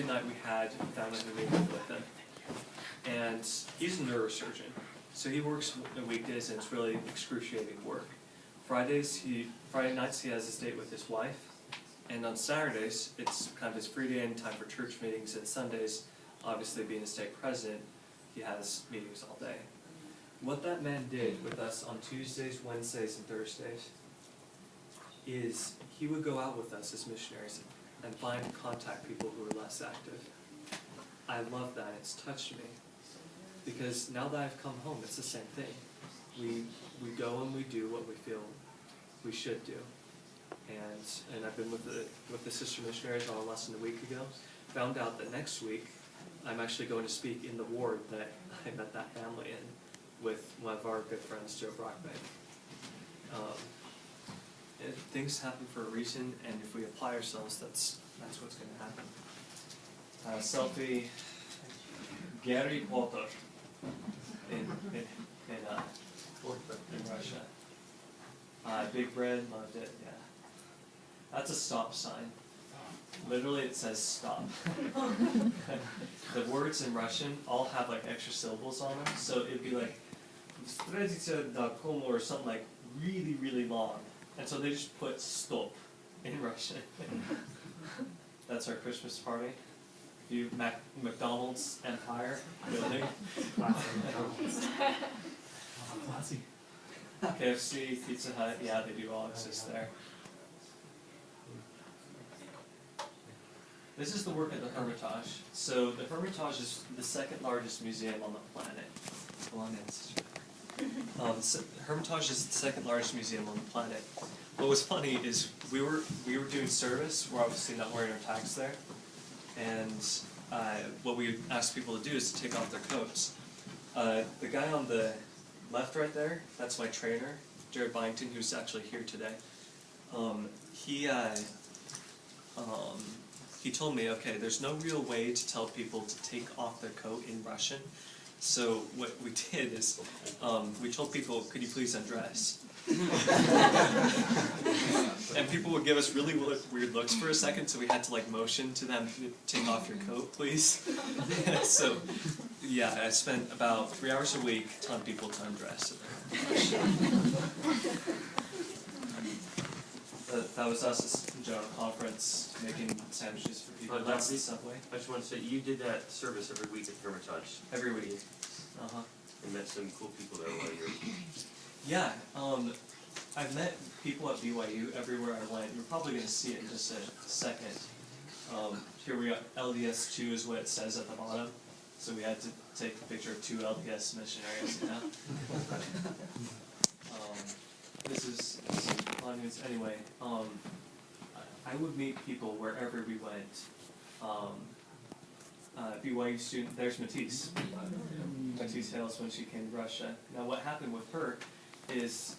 night we had a family who lived with him, and he's a neurosurgeon, so he works the weekdays and it's really excruciating work. Friday nights he has his date with his wife, and on Saturdays it's kind of his free day and time for church meetings, and Sundays, obviously being a stake president, he has meetings all day. What that man did with us on Tuesdays, Wednesdays, and Thursdays is he would go out with us as missionaries and find and contact people who are less active. I love that. It's touched me. Because now that I've come home, it's the same thing. We go and we do what we feel we should do. And I've been with the sister missionaries on a lesson a week ago. Found out that next week I'm actually going to speak in the ward that I met that family in with one of our good friends, Joe Brockbank. Things happen for a reason, and if we apply ourselves, that's what's going to happen. Selfie, Gary Potter in Russia. Big Red, loved it, yeah. That's a stop sign. Literally it says stop. The words in Russian all have like extra syllables on them, so it'd be like or something like really, really long. And so they just put stop in Russian. That's our Christmas party. McDonald's Empire building. KFC, Pizza Hut, yeah, they do all exist there. This is the work at the Hermitage. So the Hermitage is the second largest museum on the planet. Go on in, sister. So Hermitage is the second largest museum on the planet. What was funny is we were doing service. We're obviously not wearing our tags there, and what we asked people to do is to take off their coats. The guy on the left right there, that's my trainer, Jared Byington, who's actually here today. He told me, okay, there's no real way to tell people to take off their coat in Russian. So what we did is, we told people, could you please undress? And people would give us really weird looks for a second, so we had to like motion to them, take off your coat, please. So, yeah, I spent about 3 hours a week telling people to undress. That was us at General Conference making sandwiches for people. That's the Subway. I just want to say, you did that service every week at Hermitage. Every week. And met some cool people there while you were... Yeah, I've met people at BYU everywhere I went. You're probably going to see it in just a second. Here we got LDS 2 is what it says at the bottom. So we had to take a picture of 2 LDS missionaries, you know? This is anyway. I would meet people wherever we went. BYU student, there's Matisse. Matisse Hales when she came to Russia. Now what happened with her is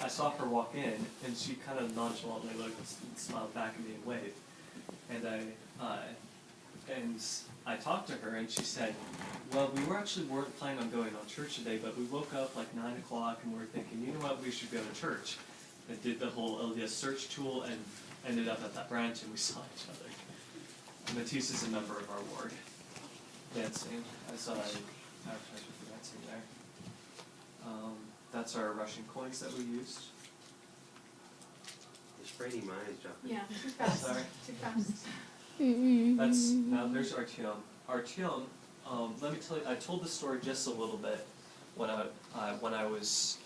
I saw her walk in and she kind of nonchalantly looked and smiled back at me and waved. And I talked to her and she said, well, we weren't planning on going on church today, but we woke up like 9 o'clock and we were thinking, you know what, we should go to church. And did the whole LDS search tool and ended up at that branch and we saw each other. Matisse is a member of our ward. Dancing. I saw an advertisement for dancing there. That's our Russian coins that we used. It's spraining my eyes, John. Yeah, too fast. Sorry. Too fast. Now there's Artyom. Artyom, let me tell you, I told this story just a little bit when I was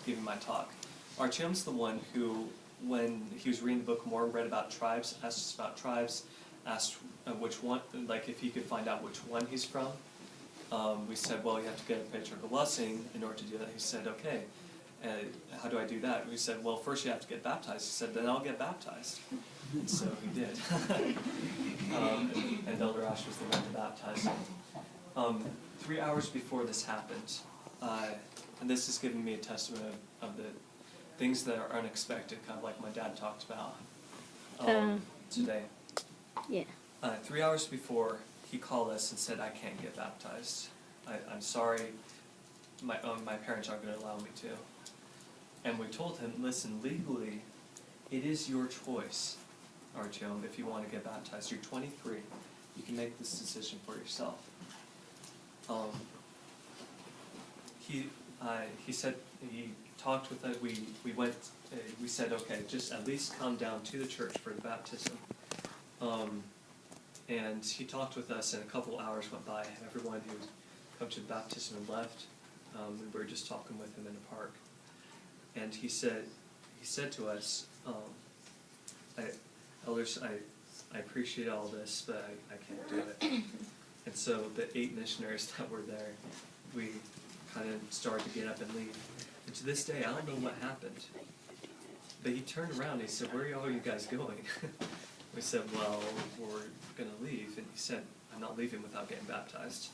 giving my talk. Artyom's the one who, when he was reading the Book of Mormon, read about tribes, asked us about tribes, asked which one, like if he could find out which one he's from. We said, well, you have to get a picture of a blessing in order to do that. He said, okay, how do I do that? We said, well, first you have to get baptized. He said, then I'll get baptized. And so he did. And Elder Ash was the one to baptize him. 3 hours before this happened, and this has given me a testament of the things that are unexpected, kind of like my dad talked about today. Yeah. 3 hours before, he called us and said, I can't get baptized. I'm sorry, my parents aren't going to allow me to. And we told him, listen, legally, it is your choice, Artyom, if you want to get baptized. You're 23. You can make this decision for yourself. He said, he talked with us, we went, we said, okay, just at least come down to the church for the baptism. And he talked with us, and a couple hours went by. Everyone who come to the baptism and left. We were just talking with him in the park. And he said to us, elders, I appreciate all this, but I can't do it. And so the 8 missionaries that were there, we kind of started to get up and leave. And to this day, I don't know what happened. But he turned around and he said, where are you guys going? We said, well, we're going to leave. And he said, I'm not leaving without getting baptized.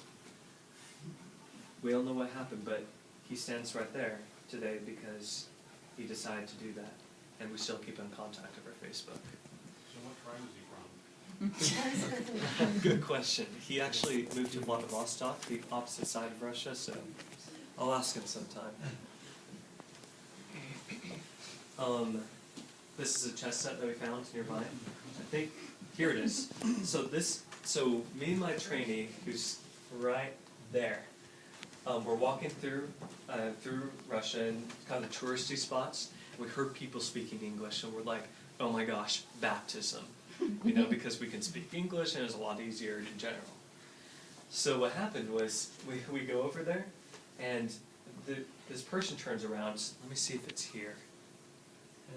We don't know what happened, but he stands right there today because he decided to do that. And we still keep in contact over Facebook. So what tribe is he from? Good question. He actually moved to Vladivostok, the opposite side of Russia, so I'll ask him sometime. This is a chess set that we found nearby. I think, here it is. So me and my trainee, who's right there, we're walking through Russia and kind of the touristy spots. We heard people speaking English, and we're like, oh my gosh, baptism. You know, because we can speak English and it's a lot easier in general. So what happened was, we go over there, and this person turns around. Let me see if it's here.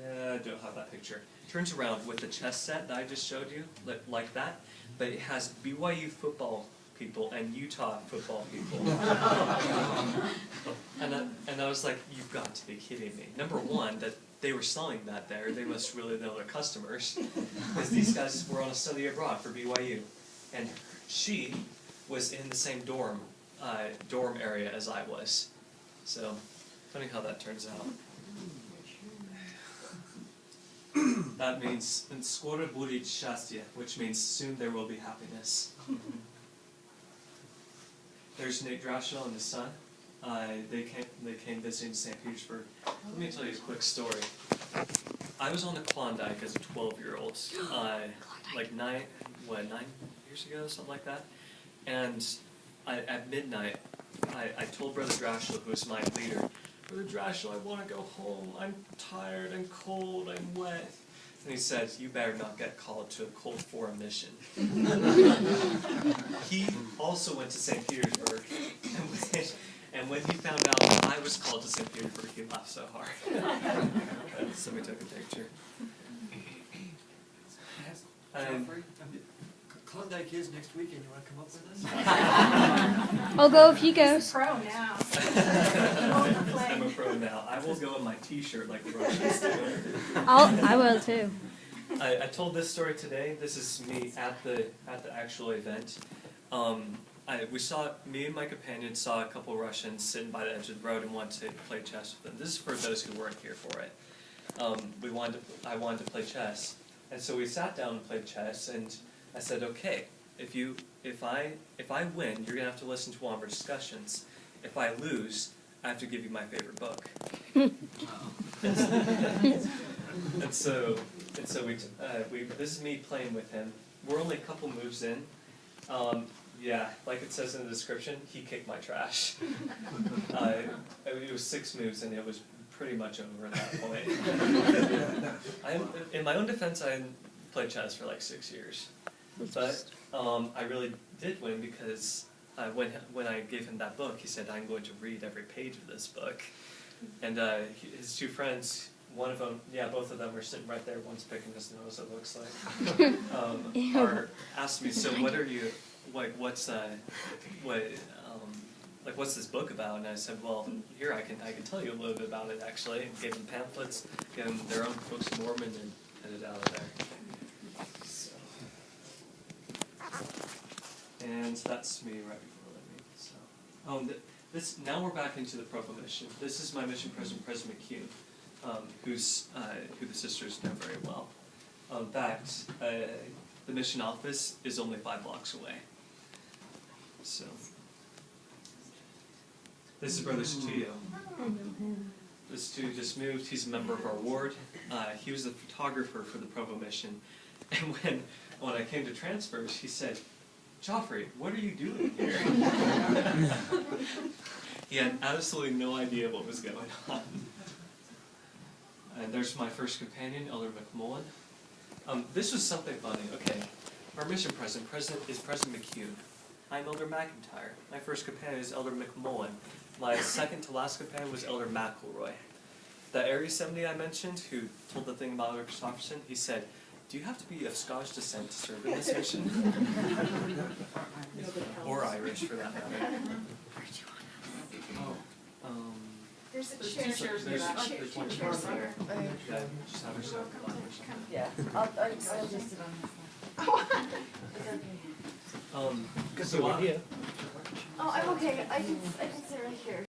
I don't have that picture. Turns around with the chess set that I just showed you, like that, but it has BYU football people and Utah football people. And I was like, you've got to be kidding me. Number one, that they were selling that there, they must really know their customers, because these guys were on a study abroad for BYU. And she was in the same dorm area as I was. So, funny how that turns out. That means skoro будет счастье, which means soon there will be happiness. There's Nate Drashel and his son. They came visiting St. Petersburg. Let me tell you a quick story. I was on the Klondike as a 12-year-old, like 9 years ago, something like that. And at midnight, I told Brother Drashel, who was my leader, Brother Drashel, I want to go home. I'm tired, I'm cold, I'm wet. And he said, you better not get called to a cold foreign mission. He also went to St. Petersburg, and when he found out I was called to St. Petersburg, he laughed so hard. Somebody took a picture. Geoffrey, Klondike is next weekend. You want to come up with us? I'll go if he He's goes. a pro now. I'm a pro now. I will go in my T-shirt like the Russians do. I will too. I told this story today. This is me at the actual event. Me and my companion saw a couple Russians sitting by the edge of the road and wanted to play chess with them. This is for those who weren't here for it. I wanted to play chess, and so we sat down and played chess. And I said, okay, if I win, you're gonna have to listen to one of our discussions. If I lose, I have to give you my favorite book. And so this is me playing with him. We're only a couple moves in. Yeah, like it says in the description, he kicked my trash. It was 6 moves, and it was pretty much over at that point. In my own defense, I played chess for like 6 years. But I really did win because when I gave him that book, he said, I'm going to read every page of this book. And his 2 friends, one of them, yeah, both of them are sitting right there, one's picking his nose, it looks like, asked me, so what are you, what's this book about? And I said, well, here I can tell you a little bit about it actually. And gave them pamphlets, gave them their own Books of Mormon, and headed out of there. So. And that's me right before leaving. So, now we're back into the Provo mission. This is my mission president, President McCune, who the sisters know very well. In fact, the mission office is only 5 blocks away. So, this is Brother Studio. This dude just moved. He's a member of our ward. He was the photographer for the Provo mission. And when I came to transfers, he said, Joffrey, what are you doing here? He had absolutely no idea what was going on. And there's my first companion, Elder McMullen. This was something funny. Okay, our mission president is President McHugh. I'm Elder McIntyre. My first companion is Elder McMullen. My second to last companion was Elder McElroy. The Area 70 I mentioned, who told the thing about Elder Christofferson, he said, "Do you have to be of Scottish descent to serve in this mission?" Or Irish, for that matter. Oh, There's a There's chair. two chairs in the back. Chair- There's two one chairs chair there. yeah, just have her sit on the line or something. Yeah, I'll just sit on this one. So, Oh, I'm okay. I can sit right here.